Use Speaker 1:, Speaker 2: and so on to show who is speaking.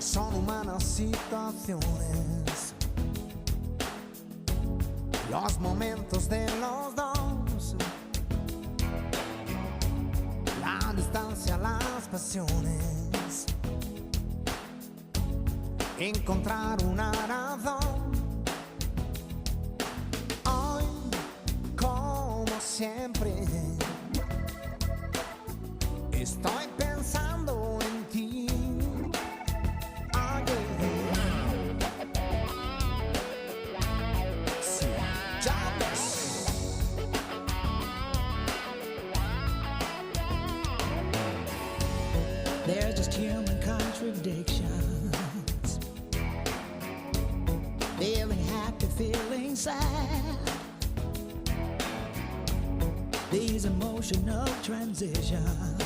Speaker 1: Son humanas situaciones, los momentos de los dos, la distancia, las pasiones, encontrar una razón. Hoy, como siempre, estoy pensando en ti. Sí, ya ves. They're just human contradictions. Feeling happy, feeling sad. These emotional transitions